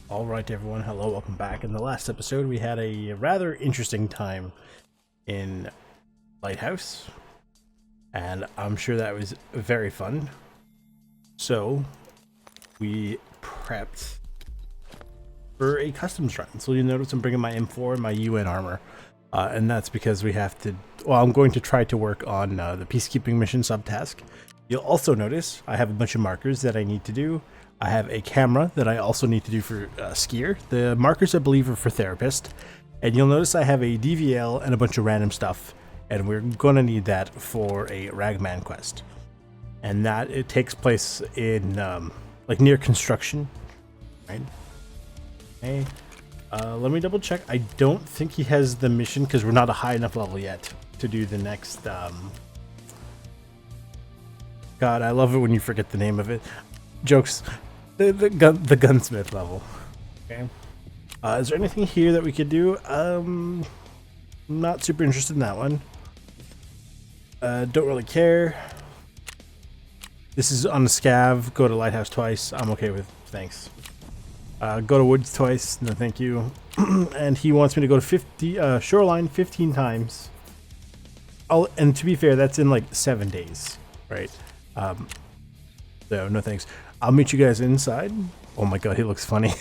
Alright everyone, hello, welcome back. In the last episode we had a rather interesting time in Lighthouse, and I'm sure that was very fun. So, we prepped for a customs run. So you'll notice I'm bringing my M4 and my UN armor, and that's because we have to, well, I'm going to try to work on the peacekeeping mission subtask. You'll also notice I have a bunch of markers that I need to do. I have a camera that I also need to do for skier. The markers, I believe, are for therapist. And you'll notice I have a DVL and a bunch of random stuff. And we're going to need that for a Ragman quest. And that, it takes place in, like, near construction. Right? Okay. Let me double check. I don't think he has the mission because we're not a high enough level yet to do the next, God, I love it when you forget the name of it. Jokes. The gunsmith level. Okay. Is there anything here that we could do? Not super interested in that one. Don't really care. This is on the scav. Go to Lighthouse twice. I'm okay with. Thanks. Go to Woods twice. No, thank you. And he wants me to go to Shoreline 15 times. And to be fair, that's in like 7 days, right? So no thanks. I'll meet you guys inside. Oh my god, he looks funny.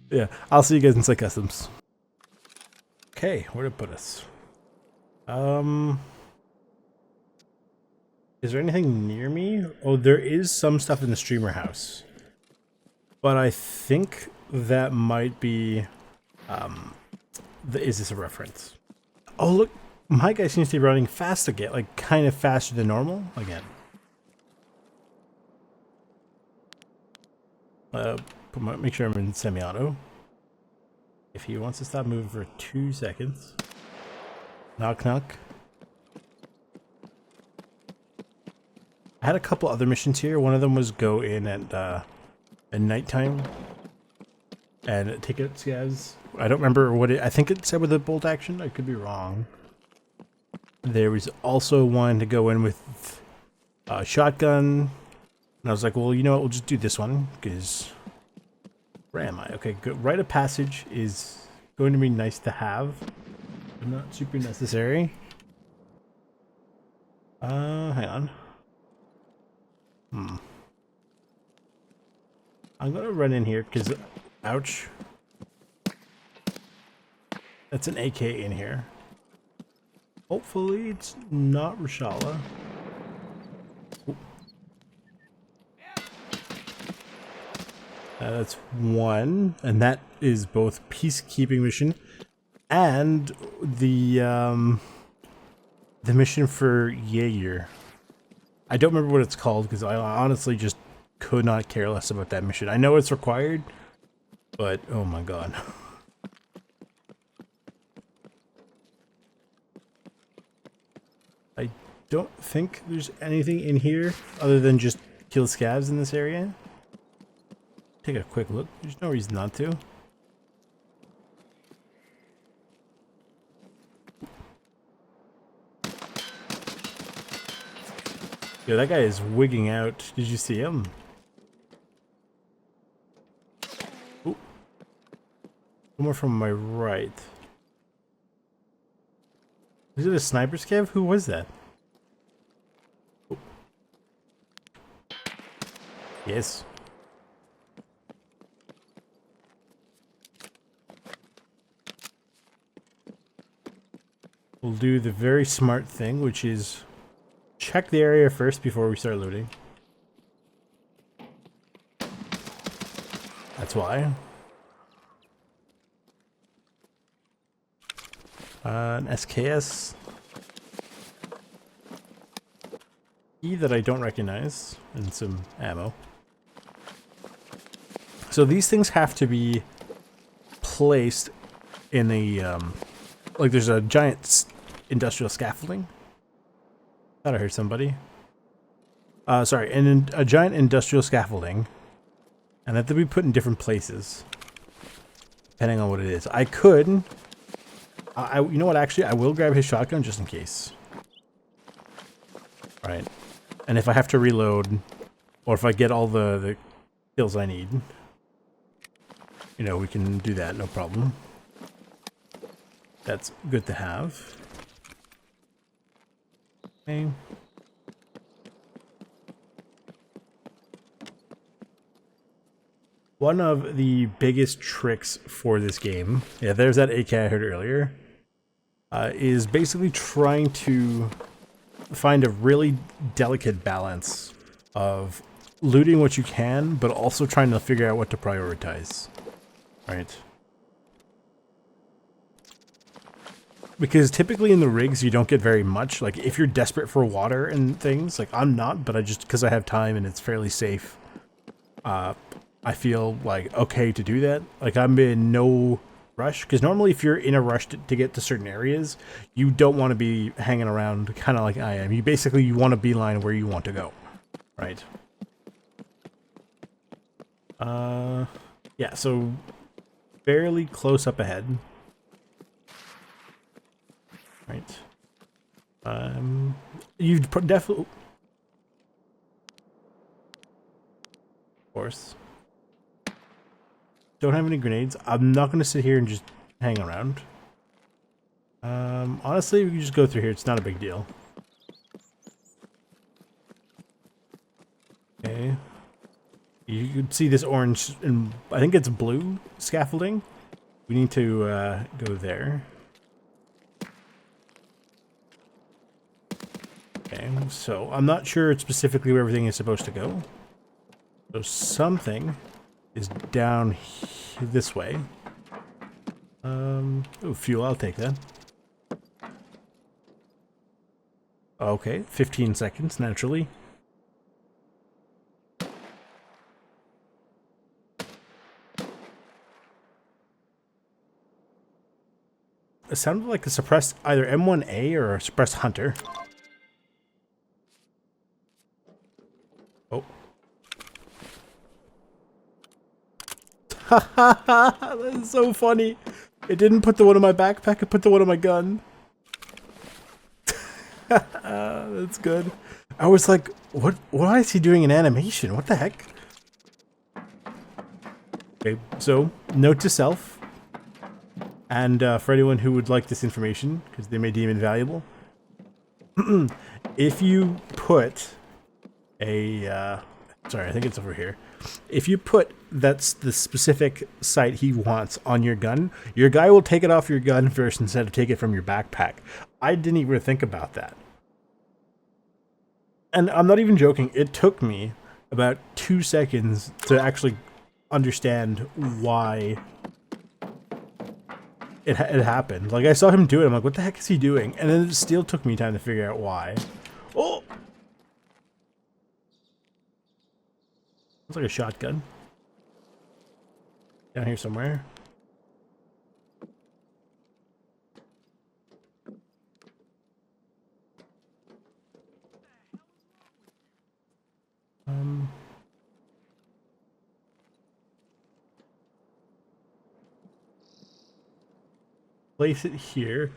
Yeah, I'll see you guys inside customs. Okay, where to put us? Is there anything near me? Oh, there is some stuff in the streamer house. But I think that might be, is this a reference? Oh look, my guy seems to be running fast again, like kind of faster than normal again. Make sure I'm in semi-auto. If he wants to stop moving for 2 seconds. Knock knock. I had a couple other missions here. One of them was go in at nighttime and take out scavs. I don't remember what it, I think it said with a bolt action. I could be wrong. There was also one to go in with a shotgun. And I was like, well, you know what, we'll just do this one, because where am I? Okay, good. Rite of passage is going to be nice to have, but not super necessary. Hang on. I'm gonna run in here, because, ouch. That's an AK in here. Hopefully it's not Rashala. That's one, and that is both peacekeeping mission and the mission for Jaeger. I don't remember what it's called because I honestly just could not care less about that mission. I know it's required, but oh my god. I don't think there's anything in here other than just kill scavs in this area. Take a quick look. There's no reason not to. Yo, that guy is wigging out. Did you see him? Ooh. One more from my right. Is it a sniper scav? Who was that? Ooh. Yes. We'll do the very smart thing, which is check the area first before we start looting. That's why. An SKS. E that I don't recognize, and some ammo. So these things have to be placed in a, like there's a giant industrial scaffolding. Thought I heard somebody. Sorry, a giant industrial scaffolding, and they have to be put in different places, depending on what it is. I could, you know what? Actually, I will grab his shotgun just in case. Right, and if I have to reload, or if I get all the kills I need. you know, we can do that, no problem. That's good to have. Okay. One of the biggest tricks for this game, yeah, there's that AK I heard earlier, is basically trying to find a really delicate balance of looting what you can, but also trying to figure out what to prioritize. Right? Because typically in the rigs you don't get very much. Like if you're desperate for water and things, like I'm not, but I just, because I have time and it's fairly safe, I feel like okay to do that. Like I'm in no rush, because normally if you're in a rush to get to certain areas, you don't want to be hanging around kind of like I am. You want to beeline where you want to go, right? Yeah, so fairly close up ahead. Right. You've definitely, of course. Don't have any grenades. I'm not going to sit here and just hang around. Honestly, we can just go through here. It's not a big deal. Okay. You can see this orange and I think it's blue scaffolding. We need to go there. Okay, so I'm not sure specifically where everything is supposed to go. So something is down this way. Oh, fuel, I'll take that. Okay, 15 seconds, naturally. It sounded like a suppressed either M1A or a suppressed hunter. Oh. That is so funny. It didn't put the one in my backpack, it put the one in my gun. That's good. I was like, why is he doing an animation? What the heck? Okay, so note to self, and for anyone who would like this information, because they may deem it valuable, if you put a, sorry, I think it's over here. If you put that's the specific sight he wants on your gun, your guy will take it off your gun first instead of take it from your backpack. I didn't even think about that. And I'm not even joking. It took me about 2 seconds to actually understand why it happened. Like, I saw him do it. I'm like, what the heck is he doing? And then it still took me time to figure out why. Oh! It's like a shotgun. Down here somewhere. Place it here.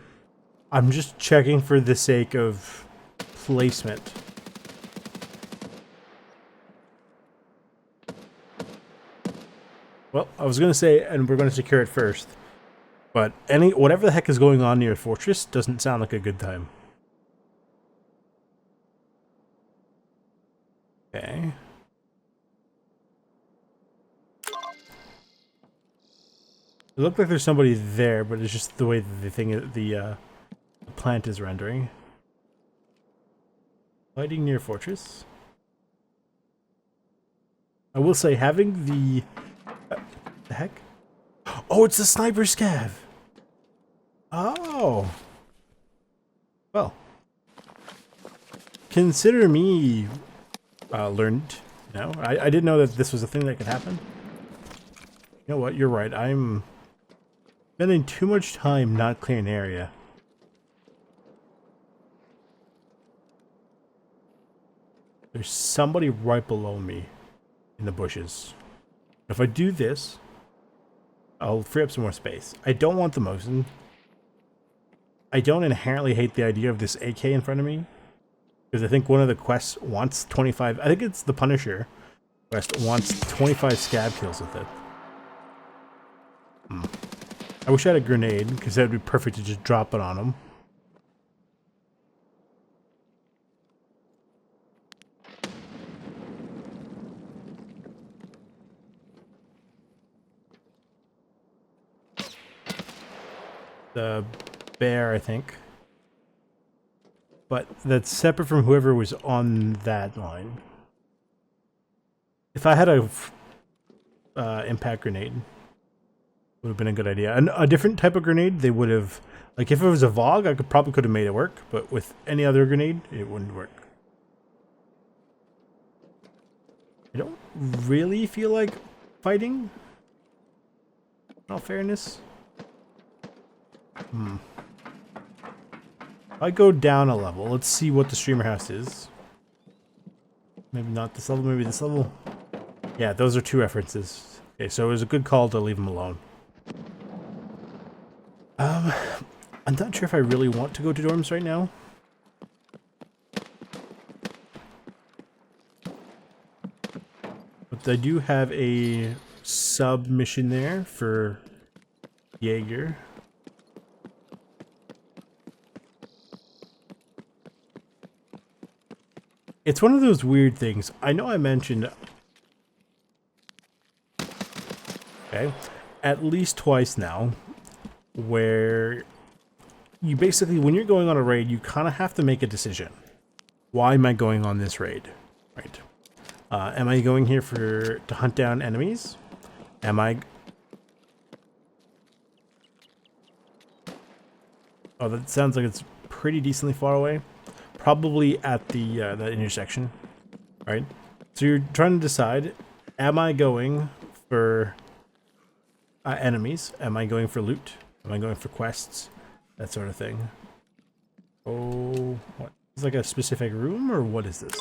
I'm just checking for the sake of placement. Well, I was going to say, and we're going to secure it first, but whatever the heck is going on near Fortress doesn't sound like a good time. Okay. It looked like there's somebody there, but it's just the way that the plant is rendering. Lighting near Fortress. I will say, having the heck? Oh, it's the sniper scav. Oh. Well. Consider me learned. You know, I didn't know that this was a thing that could happen. You know what? You're right. I'm spending too much time not clearing an area. There's somebody right below me in the bushes. If I do this, I'll free up some more space. I don't want the Mosin. I don't inherently hate the idea of this AK in front of me, because I think one of the quests wants 25. I think it's the Punisher quest wants 25 scab kills with it. I wish I had a grenade, because that would be perfect to just drop it on them. The bear, I think. But that's separate from whoever was on that line. If I had a impact grenade, would have been a good idea. And a different type of grenade, they would have... Like, if it was a VOG, I probably could have made it work. But with any other grenade, it wouldn't work. I don't really feel like fighting. In all fairness. I go down a level. Let's see what the streamer house is. Maybe not this level, maybe this level. Yeah, those are 2 references. Okay, so it was a good call to leave them alone. I'm not sure if I really want to go to dorms right now. But I do have a sub mission there for Jaeger. It's one of those weird things. I know I mentioned... Okay. At least twice now. Where... You basically, when you're going on a raid, you kind of have to make a decision. Why am I going on this raid? Right. Am I going here to hunt down enemies? Am I... Oh, that sounds like it's pretty decently far away. Probably at the that intersection, right? So you're trying to decide, am I going for enemies? Am I going for loot? Am I going for quests? That sort of thing. Oh, what? Is like a specific room, or what is this?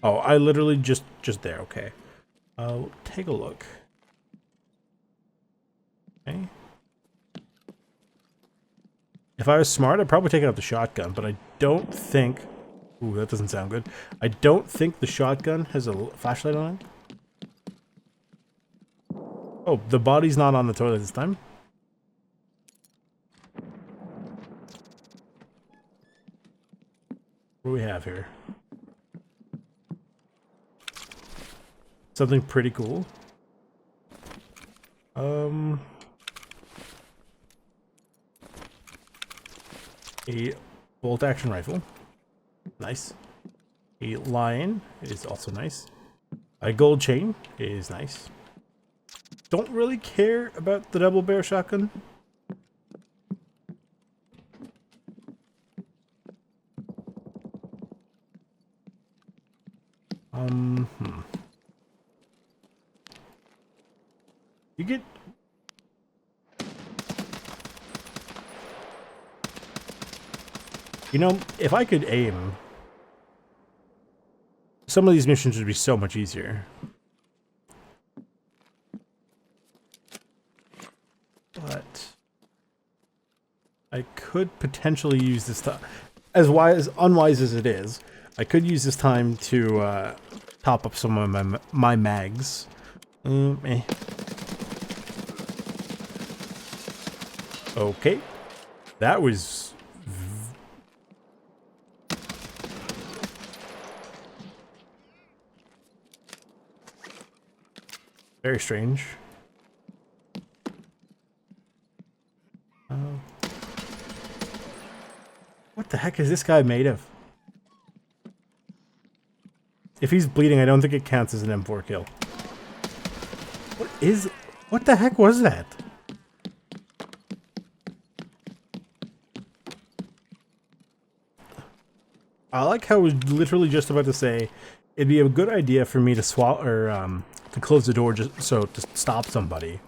Oh, I literally just there. Okay. Take a look. Okay. If I was smart, I'd probably take out the shotgun, but I don't think... Ooh, that doesn't sound good. I don't think the shotgun has a flashlight on it. Oh, the body's not on the toilet this time. What do we have here? Something pretty cool. A bolt-action rifle. Nice. A lion is also nice. A gold chain is nice. Don't really care about the double barrel shotgun. You get... You know, if I could aim, some of these missions would be so much easier. But I could potentially use this time, as unwise as it is, I could use this time to top up some of my mags. Okay, that was very strange. What the heck is this guy made of? If he's bleeding, I don't think it counts as an M4 kill. What the heck was that? I like how I was literally just about to say it'd be a good idea for me to to close the door just so to stop somebody.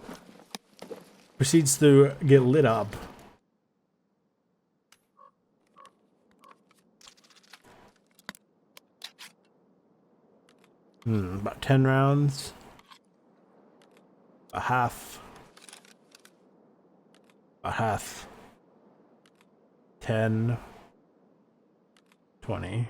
Proceeds to get lit up. About 10 rounds. A half. 10. 20.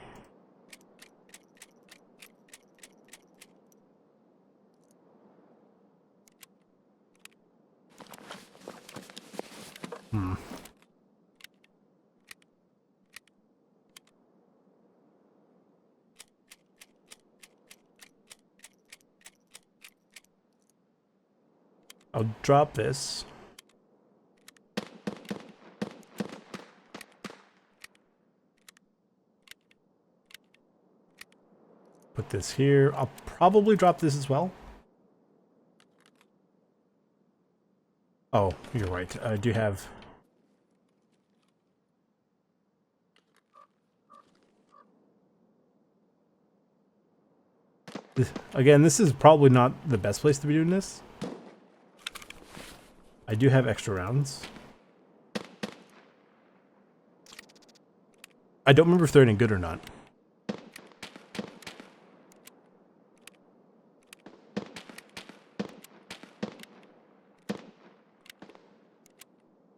I'll drop this. Put this here. I'll probably drop this as well. Oh, you're right. I do have... Again, this is probably not the best place to be doing this. I do have extra rounds. I don't remember if they're any good or not.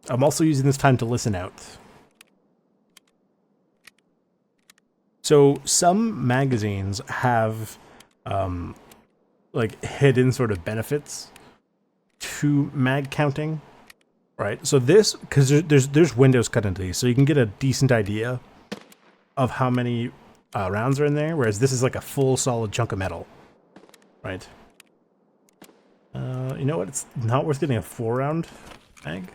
I'm also using this time to listen out. So some magazines have like hidden sort of benefits to mag counting, right? So this, because there's windows cut into these, so you can get a decent idea of how many rounds are in there, whereas this is like a full solid chunk of metal, right? You know what? It's not worth getting a 4-round mag.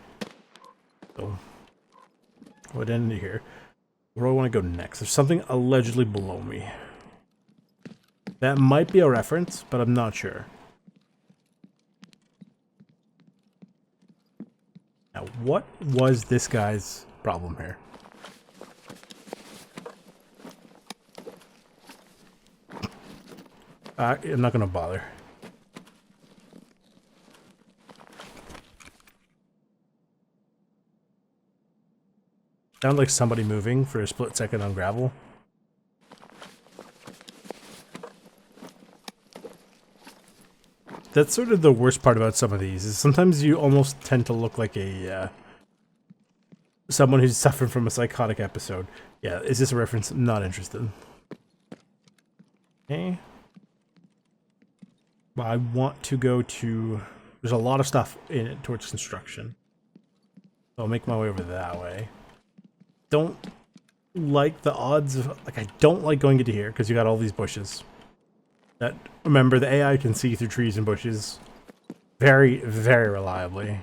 So, what ended here? Where do I want to go next? There's something allegedly below me. That might be a reference, but I'm not sure. Now, what was this guy's problem here? I'm not going to bother. Sounded like somebody moving for a split second on gravel. That's sort of the worst part about some of these, is sometimes you almost tend to look like a someone who's suffering from a psychotic episode. Yeah, is this a reference? Not interested. Okay. Well, I want to go to... There's a lot of stuff in it towards construction. So I'll make my way over that way. Don't like the odds of... Like, I don't like going into here, because you got all these bushes. That, remember, the AI can see through trees and bushes very, very reliably.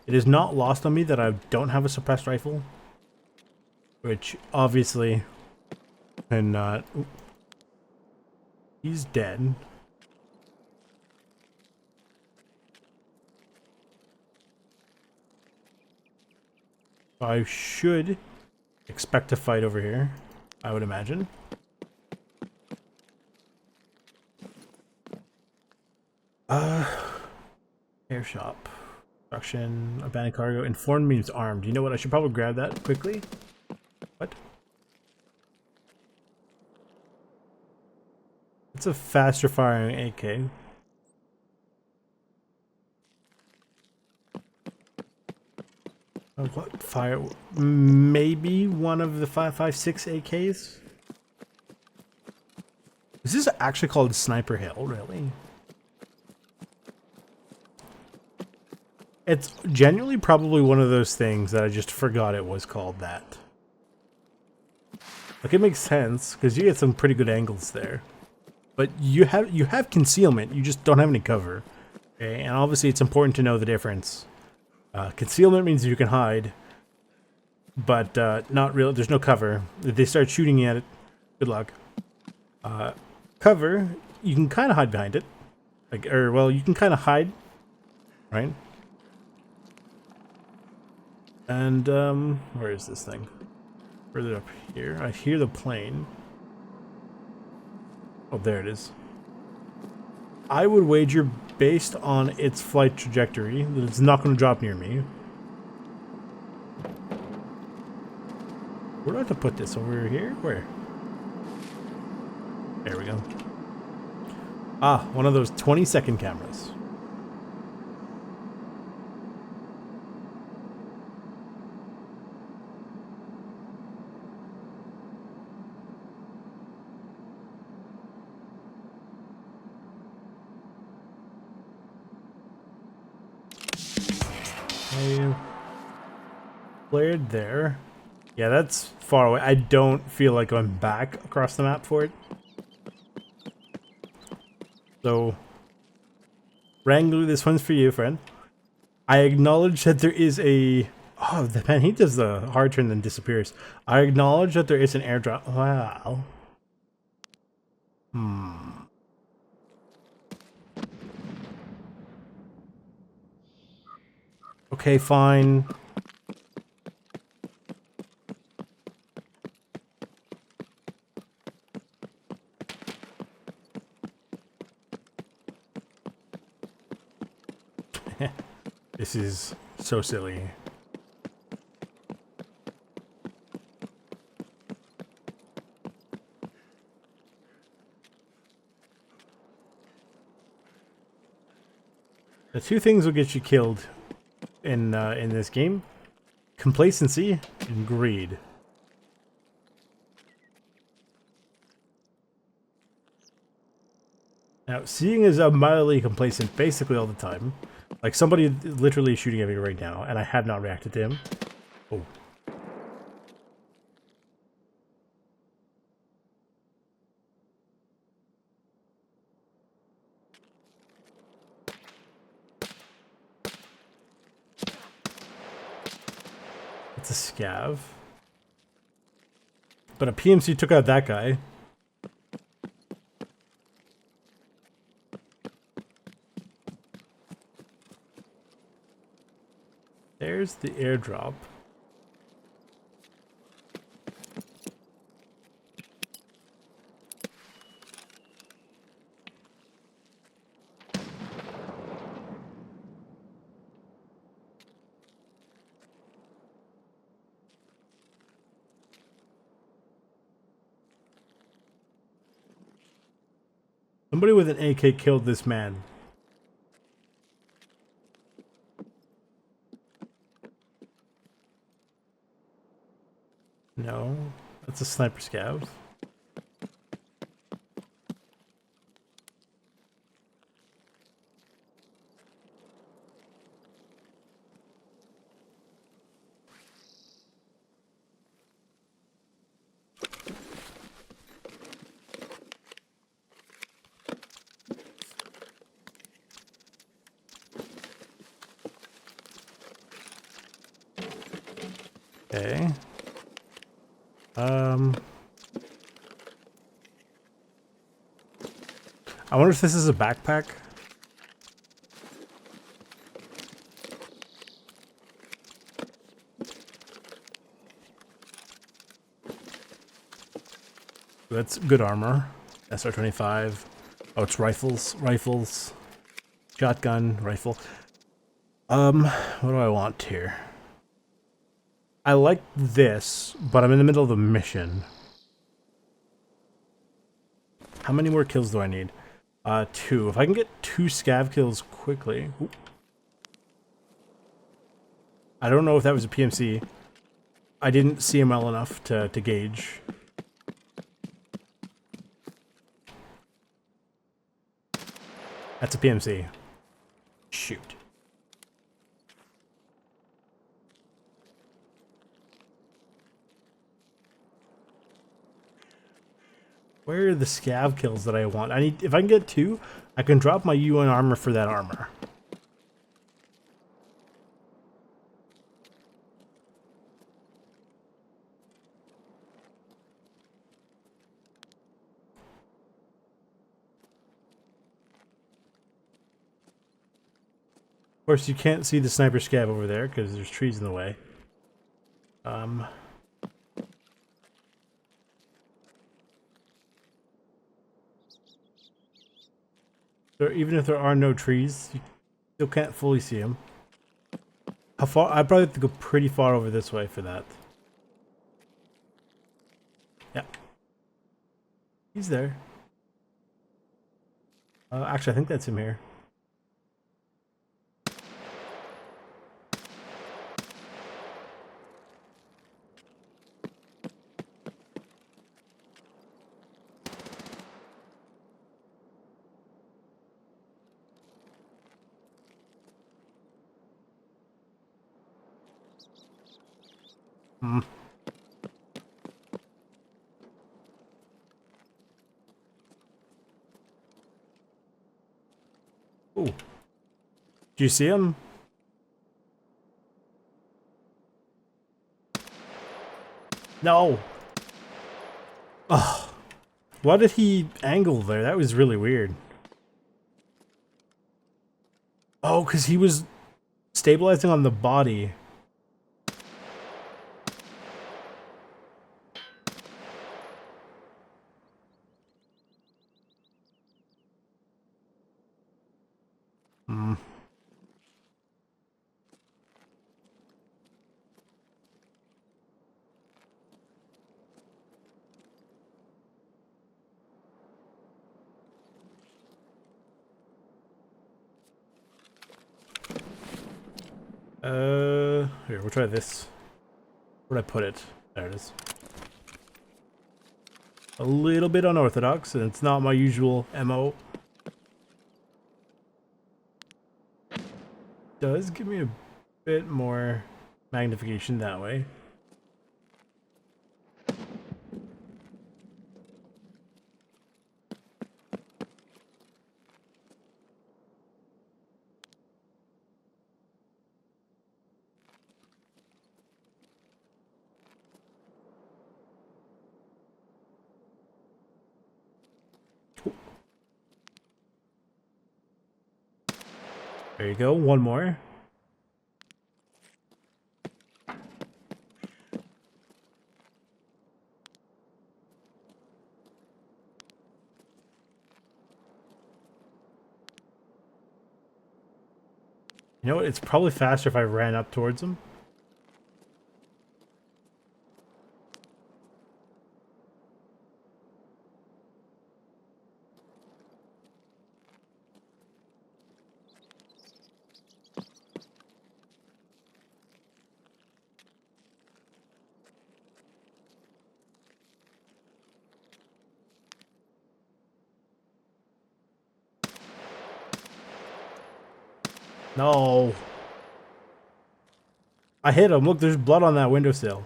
It is not lost on me that I don't have a suppressed rifle, which obviously cannot... He's dead. I should expect a fight over here, I would imagine. Air shop. Construction, abandoned cargo, informed means armed. You know what? I should probably grab that quickly. What? It's a faster firing AK. Oh, what fire? Maybe one of the 5.56 AKs? Is this actually called Sniper Hill, really? It's genuinely probably one of those things that I just forgot it was called that. Like, it makes sense, because you get some pretty good angles there. But you have concealment, you just don't have any cover. Okay, and obviously it's important to know the difference. Concealment means you can hide, but not real. There's no cover. If they start shooting at it, good luck. Cover, you can kind of hide behind it, like, or well, you can kind of hide, right? And where is this thing? Further up here, I hear the plane. Oh, there it is. I would wager, based on its flight trajectory, that it's not going to drop near me. Where do I have to put this? Over here? Where? There we go. Ah, one of those 20-second cameras. I cleared there. Yeah, that's far away. I don't feel like going back across the map for it. So, Wrangler, this one's for you, friend. I acknowledge that there is a... Oh, the man, he does the hard turn then disappears. I acknowledge that there is an airdrop. Wow. Okay, fine. This is so silly. The two things will get you killed in this game: complacency and greed. Now, seeing as I'm mildly complacent basically all the time, like somebody literally shooting at me right now, and I have not reacted to him. Oh. It's a scav. But a PMC took out that guy. There's the airdrop. Somebody with an AK killed this man. No, that's a sniper scav. Okay. I wonder if this is a backpack. That's good armor. SR-25. Oh, it's rifles. Shotgun, rifle. What do I want here? I like this, but I'm in the middle of a mission. How many more kills do I need? 2. If I can get 2 scav kills quickly. Ooh. I don't know if that was a PMC. I didn't see him well enough to gauge. That's a PMC. Shoot. Where are the scav kills that I want? I need, if I can get 2, I can drop my UN armor for that armor. Of course, you can't see the sniper scav over there because there's trees in the way. So even if there are no trees, you still can't fully see them. How far? I probably have to go pretty far over this way for that. Yeah. He's there. Actually, I think that's him here. Hmm. Ooh. Do you see him? No. Ugh. Why did he angle there? That was really weird. Oh, because he was stabilizing on the body. Hmm. Here, we'll try this. Where'd I put it? There it is. A little bit unorthodox, and it's not my usual MO. Does give me a bit more magnification that way. There you go, one more. You know what? It's probably faster if I ran up towards him. No. I hit him. Look, there's blood on that windowsill.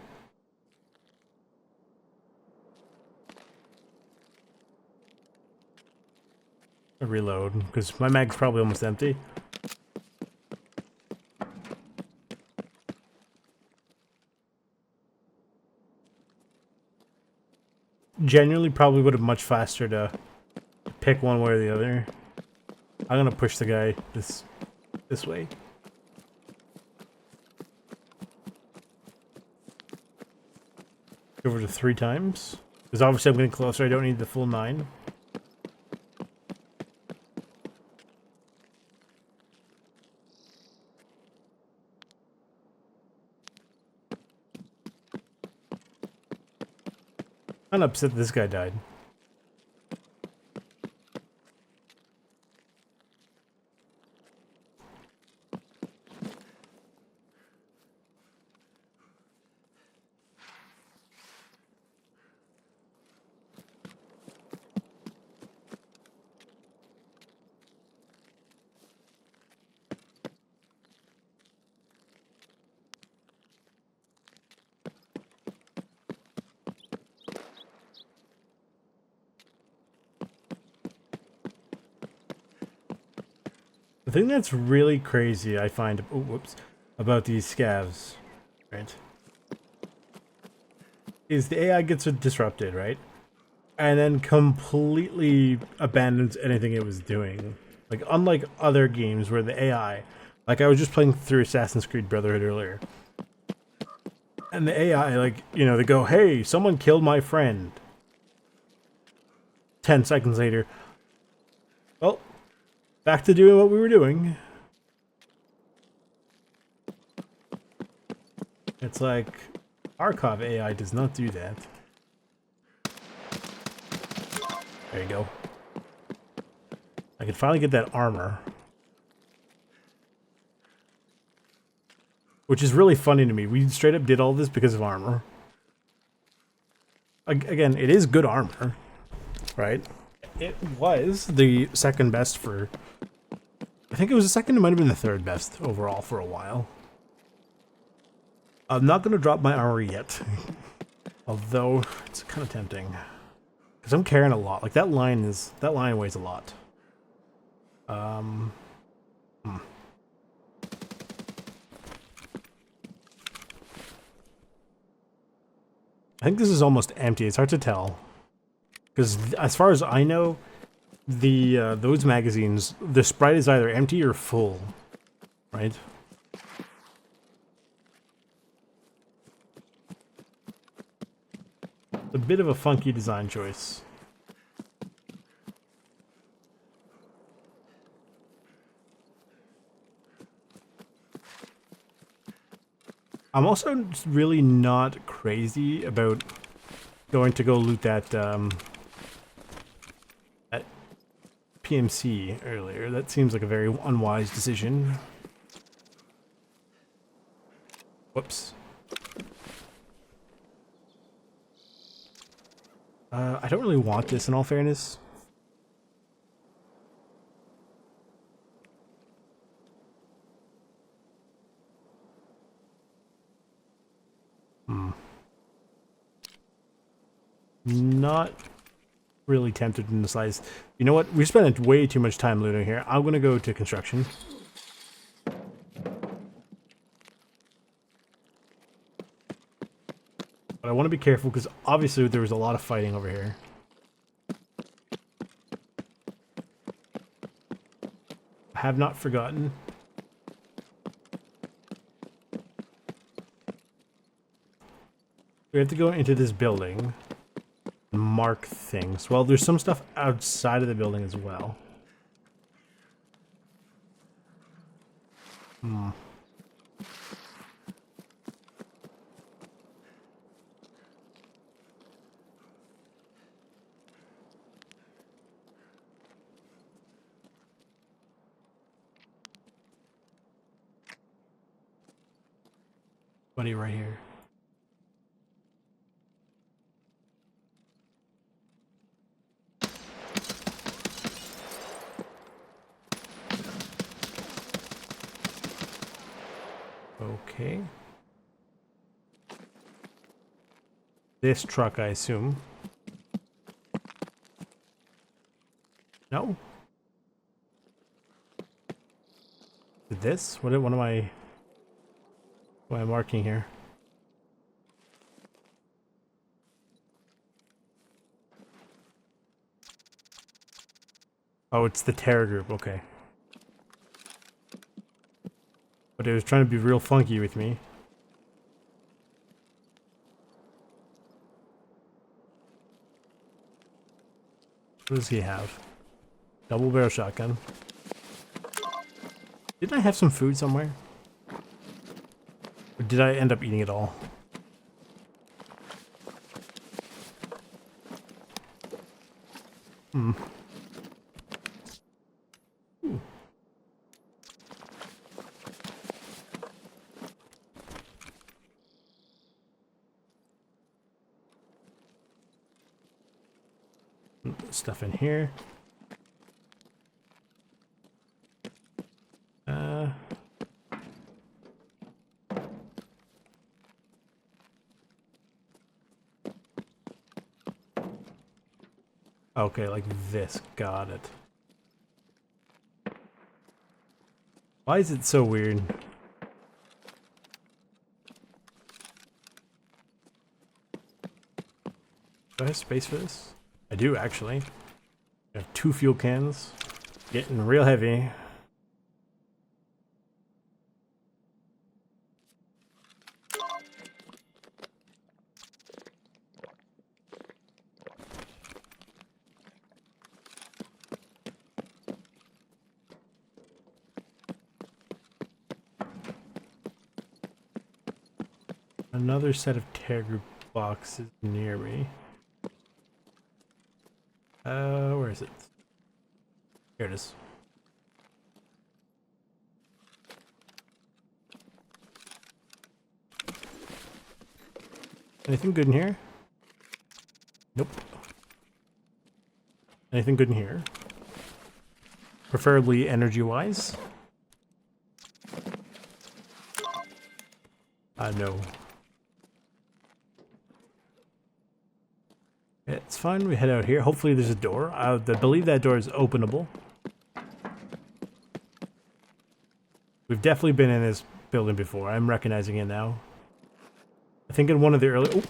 I reload, because my mag's probably almost empty. Genuinely probably would have much faster to pick one way or the other. I'm gonna push the guy this way. Over to 3 times. Because obviously I'm getting closer, I don't need the full 9. I'm upset this guy died. The thing that's really crazy, I find, oh, whoops, about these scavs, right, is the AI gets disrupted, right, and then completely abandons anything it was doing. Like, unlike other games where the AI, like I was just playing through Assassin's Creed Brotherhood earlier, and the AI, like, you know, they go, hey, someone killed my friend. 10 seconds later, well, back to doing what we were doing. It's like, Tarkov AI does not do that. There you go. I could finally get that armor. Which is really funny to me. We straight up did all this because of armor. Again, it is good armor, right? It was the second best for... I think it was the second, it might have been the third best overall for a while. I'm not going to drop my armor yet. Although, it's kind of tempting. Because I'm carrying a lot. Like, that line weighs a lot. I think this is almost empty. It's hard to tell. Because as far as I know, the those magazines, the Sprite is either empty or full. Right? A bit of a funky design choice. I'm also really not crazy about going to go loot that that PMC earlier. That seems like a very unwise decision. Whoops. I don't really want this, in all fairness. Not really tempted in the slightest. You know what? We spent way too much time looting here. I'm gonna go to construction. But I want to be careful because obviously there was a lot of fighting over here. I have not forgotten. We have to go into this building and mark things. Well, there's some stuff outside of the building as well. Buddy, right here. Okay. This truck, I assume. No? This? What am I marking here? Oh, it's the terror group, okay. But it was trying to be real funky with me. What does he have? Double barrel shotgun. Didn't I have some food somewhere? Or did I end up eating it all? Ooh. Stuff in here. Okay, like this. Got it. Why is it so weird? Do I have space for this? I do, actually. I have 2 fuel cans. Getting real heavy. Another set of tear group boxes near me. Where is it? Here it is. Anything good in here? Nope. Anything good in here? Preferably energy-wise. I know. Yeah, it's fine. We head out here. Hopefully there's a door. I believe that door is openable. We've definitely been in this building before. I'm recognizing it now. I think in one of the early... Oh.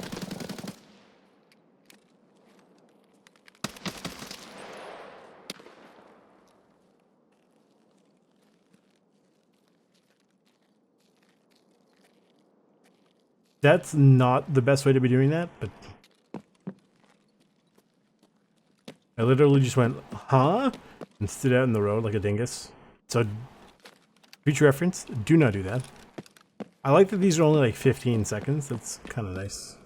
That's not the best way to be doing that, but... I literally just went, huh? And stood out in the road like a dingus. So, future reference, do not do that. I like that these are only like 15 seconds. That's kind of nice.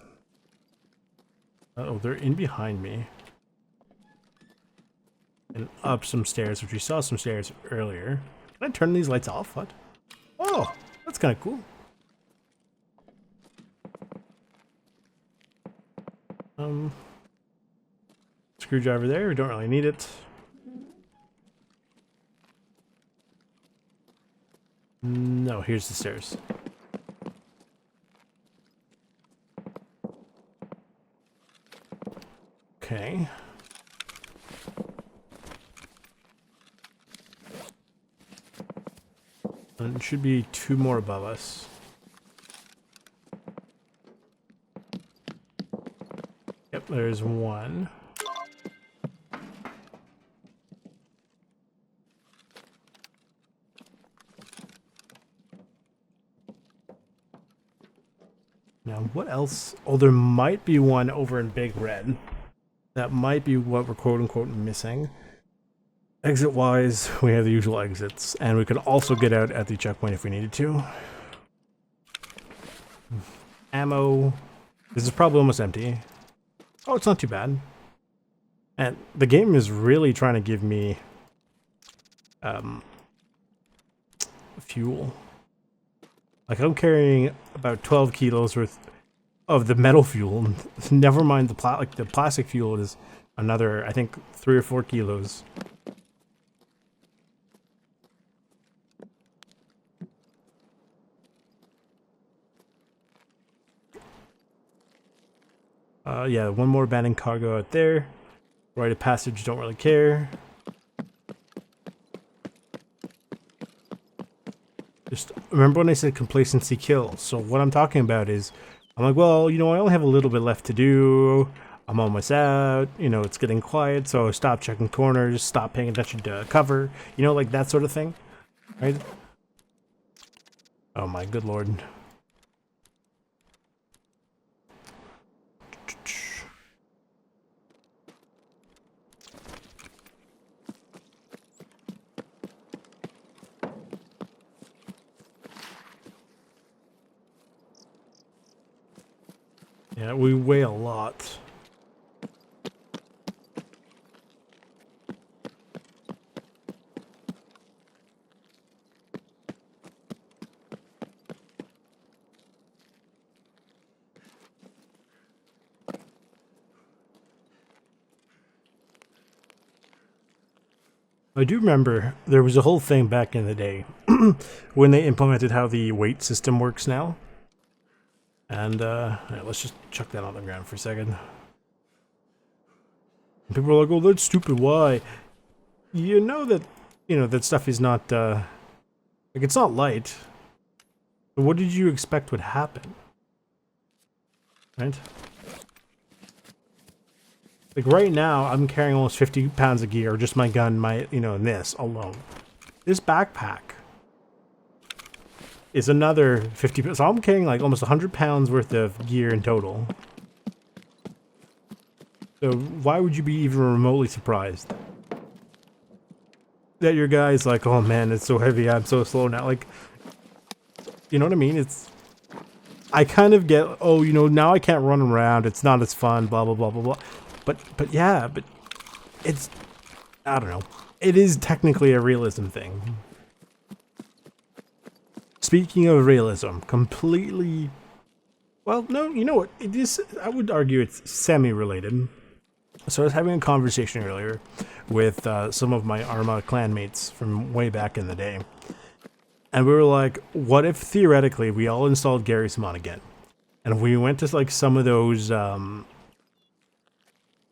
Uh-oh, they're in behind me. And up some stairs, which we saw some stairs earlier. Can I turn these lights off? What? Oh, that's kind of cool. Screwdriver there, we don't really need it. No, here's the stairs. Okay. And it should be 2 more above us. Yep, there's 1. Now, what else? Oh, there might be one over in Big Red. That might be what we're quote-unquote missing. Exit-wise, we have the usual exits, and we could also get out at the checkpoint if we needed to. Ammo. This is probably almost empty. Oh, it's not too bad. And the game is really trying to give me fuel. Like, I'm carrying about 12 kilos worth of the metal fuel. Never mind the plastic fuel is another, I think, 3 or 4 kilos. Yeah, 1 more abandoned cargo out there. Rite of passage, don't really care. Just remember when I said complacency kills. So what I'm talking about is, I'm like, well, you know, I only have a little bit left to do. I'm almost out. You know, it's getting quiet, so stop checking corners, stop paying attention to cover. You know, like that sort of thing, right? Oh my good lord. Yeah, we weigh a lot. I do remember there was a whole thing back in the day when they implemented how the weight system works now. And, yeah, let's just chuck that on the ground for a second. And people are like, oh, that's stupid, why? You know, that stuff is not, like, it's not light. But what did you expect would happen? Right? Like, right now, I'm carrying almost 50 pounds of gear, just my gun, and this alone. This backpack is another 50 pounds. So I'm carrying like almost 100 pounds worth of gear in total. So why would you be even remotely surprised that your guy's like, oh man, it's so heavy, I'm so slow now? Like, you know what I mean? I kind of get, oh, you know, now I can't run around, it's not as fun, blah, blah, blah, blah, blah. But yeah, but it's, I don't know. It is technically a realism thing. Speaking of realism, completely... Well, no, you know what? It is, I would argue it's semi-related. So I was having a conversation earlier with some of my Arma clanmates from way back in the day. And we were like, what if theoretically we all installed Gary's mod again? And we went to like some of those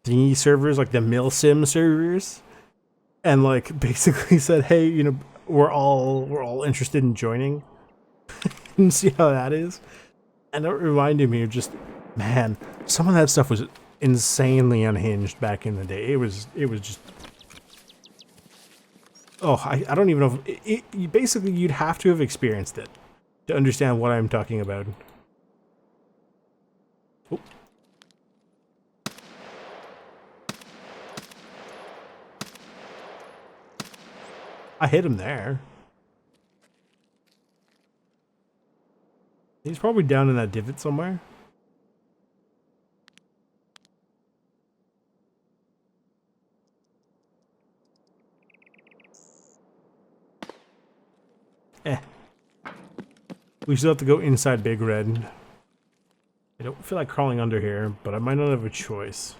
thingy servers, like the milsim servers, and like basically said, hey, you know, we're all interested in joining and see how that is. And it reminded me of just, man, some of that stuff was insanely unhinged back in the day. It was just, oh, I don't even know if basically you'd have to have experienced it to understand what I'm talking about. Oh. I hit him there. He's probably down in that divot somewhere. Eh. We still have to go inside Big Red. I don't feel like crawling under here, but I might not have a choice.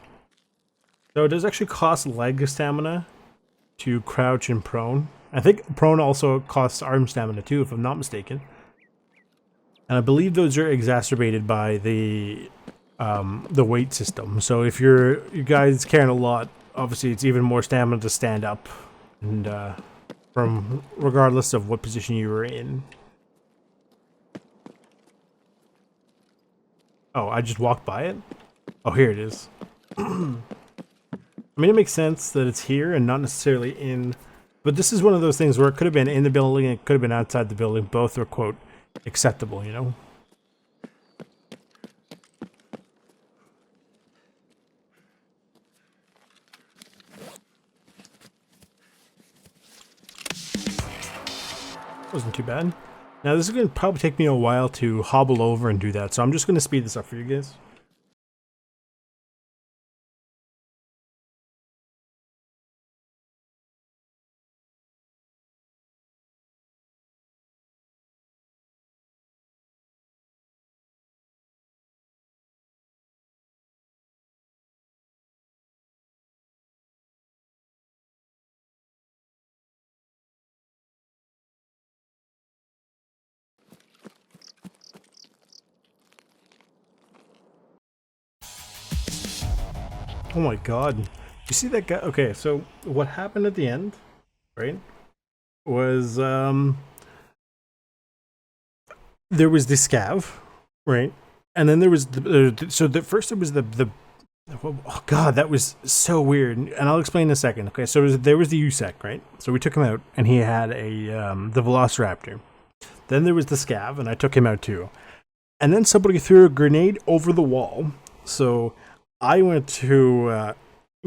So it does actually cost leg stamina to crouch and prone. I think prone also costs arm stamina too, if I'm not mistaken. And I believe those are exacerbated by the weight system. So if you guys carrying a lot, obviously it's even more stamina to stand up, and from regardless of what position you were in. Oh, I just walked by it? Oh, here it is. I mean, it makes sense that it's here and not necessarily in... But this is one of those things where it could have been in the building and it could have been outside the building. Both are, quote, acceptable, you know? Wasn't too bad. Now, this is going to probably take me a while to hobble over and do that, so I'm just going to speed this up for you guys. Oh my god. You see that guy? Okay, so what happened at the end, right, was there was the scav, right? And then there was first there was the oh god, that was so weird. And I'll explain in a second. Okay, so there was the USEC, right? So we took him out and he had a the Velociraptor. Then there was the scav and I took him out too. And then somebody threw a grenade over the wall. So I went to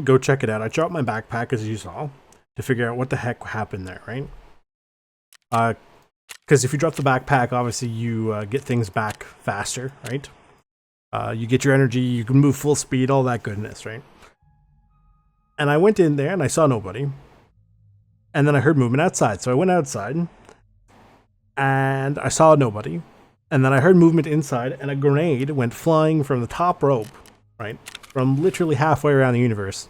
go check it out. I dropped my backpack, as you saw, to figure out what the heck happened there, right? Because if you drop the backpack, obviously you get things back faster, right? You get your energy, you can move full speed, all that goodness, right? And I went in there and I saw nobody. And then I heard movement outside. So I went outside and I saw nobody. And then I heard movement inside and a grenade went flying from the top rope, right? From literally halfway around the universe.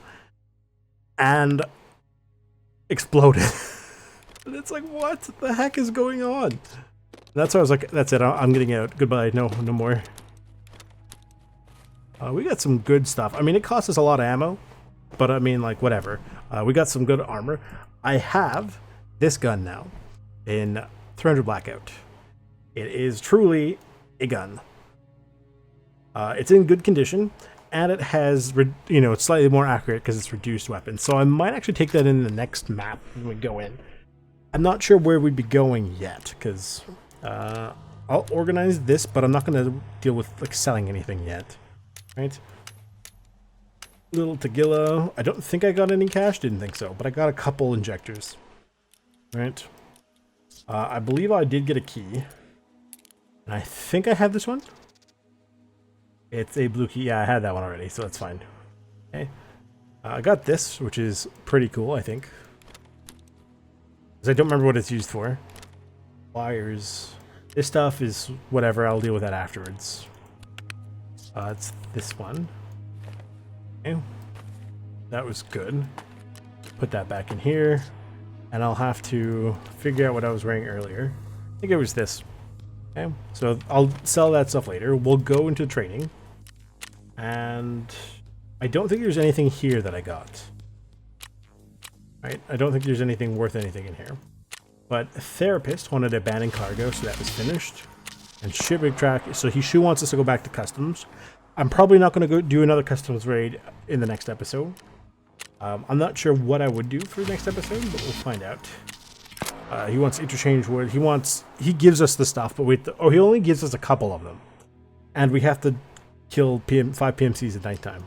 And exploded. And it's like, what the heck is going on? And that's why I was like, that's it, I'm getting out. Goodbye, no more. We got some good stuff. I mean, it cost us a lot of ammo, but I mean, like, whatever. We got some good armor. I have this gun now in 300 Blackout. It is truly a gun. It's in good condition, and it has, you know, it's slightly more accurate because it's reduced weapon. So I might actually take that in the next map when we go in. I'm not sure where we'd be going yet, because I'll organize this, but I'm not going to deal with like selling anything yet. Right? Little Tagilla. I don't think I got any cash. Didn't think so, but I got a couple injectors. Right? I believe I did get a key. And I think I have this one. It's a blue key. Yeah, I had that one already, so that's fine. Okay. I got this, which is pretty cool, I think. Because I don't remember what it's used for. Wires. This stuff is whatever. I'll deal with that afterwards. It's this one. Okay. That was good. Put that back in here. And I'll have to figure out what I was wearing earlier. think it was this. Okay, so I'll sell that stuff later. We'll go into training. And I don't think there's anything here that I got. Right? I don't think there's anything worth anything in here. But therapist wanted abandoned cargo, so that was finished. And shipping track, so she wants us to go back to customs. I'm probably not going to go do another customs raid in the next episode. I'm not sure what I would do for the next episode, but we'll find out. He wants interchange wood. He gives us the stuff, but he only gives us a couple of them. And we have to kill 5 PMCs at nighttime.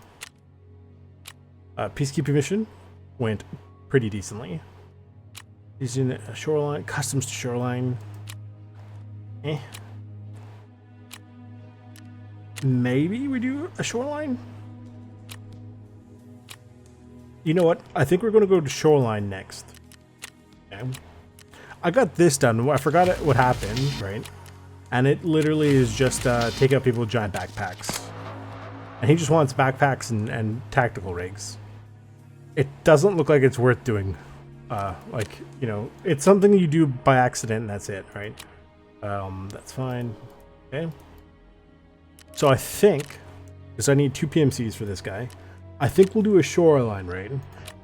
Peacekeeping mission went pretty decently. He's in a Shoreline, customs to Shoreline. Maybe we do a Shoreline? You know what? I think we're going to go to Shoreline next. Okay. I got this done. I forgot what happened, right? And it literally is just take out people with giant backpacks. And he just wants backpacks and tactical rigs. It doesn't look like it's worth doing. Like, you know, it's something you do by accident and that's it, right? That's fine. Okay. So I think, because I need 2 PMCs for this guy, I think we'll do a Shoreline raid.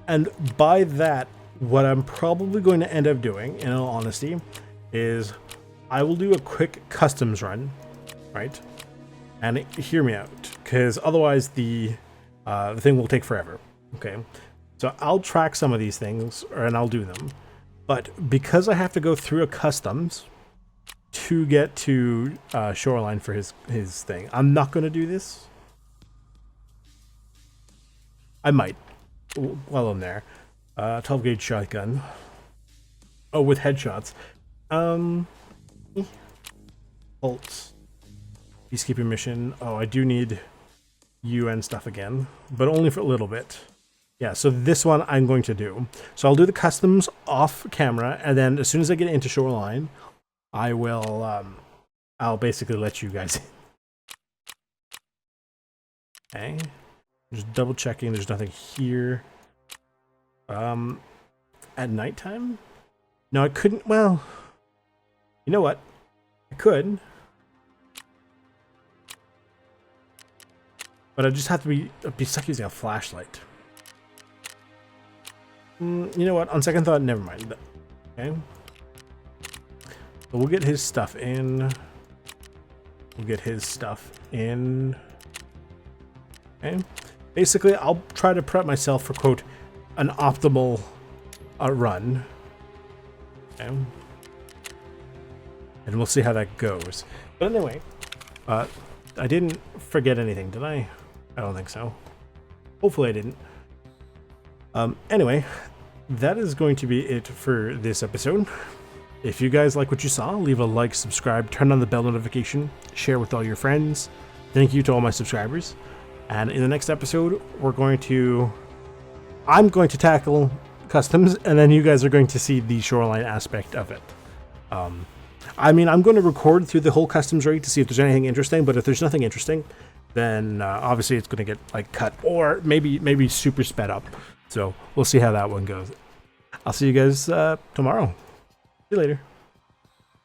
And by that, what I'm probably going to end up doing, in all honesty, is I will do a quick customs run, right? And hear me out, because otherwise the thing will take forever. Okay, so I'll track some of these things, and I'll do them. But because I have to go through a customs to get to Shoreline for his thing, I'm not going to do this. I might, while I'm there. 12 gauge shotgun. Oh, with headshots. Bolts. Peacekeeping mission. Oh, I do need UN stuff again, but only for a little bit. Yeah, so this one I'm going to do. So I'll do the customs off camera, and then as soon as I get into Shoreline, I will, I'll basically let you guys in. Okay. Just double checking there's nothing here. At nighttime? No, I couldn't. Well, you know what? I could. But I just have to be stuck using a flashlight. You know what? On second thought, never mind. Okay. So we'll get his stuff in. We'll get his stuff in. Okay. Basically, I'll try to prep myself for, quote, an optimal run. Okay. And we'll see how that goes. But anyway, I didn't forget anything, did I? I don't think so. Hopefully I didn't. Anyway, that is going to be it for this episode. If you guys like what you saw, leave a like, subscribe, turn on the bell notification, share with all your friends. Thank you to all my subscribers. And in the next episode, I'm going to tackle customs, and then you guys are going to see the Shoreline aspect of it. I mean, I'm going to record through the whole customs raid to see if there's anything interesting, but if there's nothing interesting, then obviously it's going to get like cut, or maybe super sped up. So we'll see how that one goes. I'll see you guys tomorrow. See you later.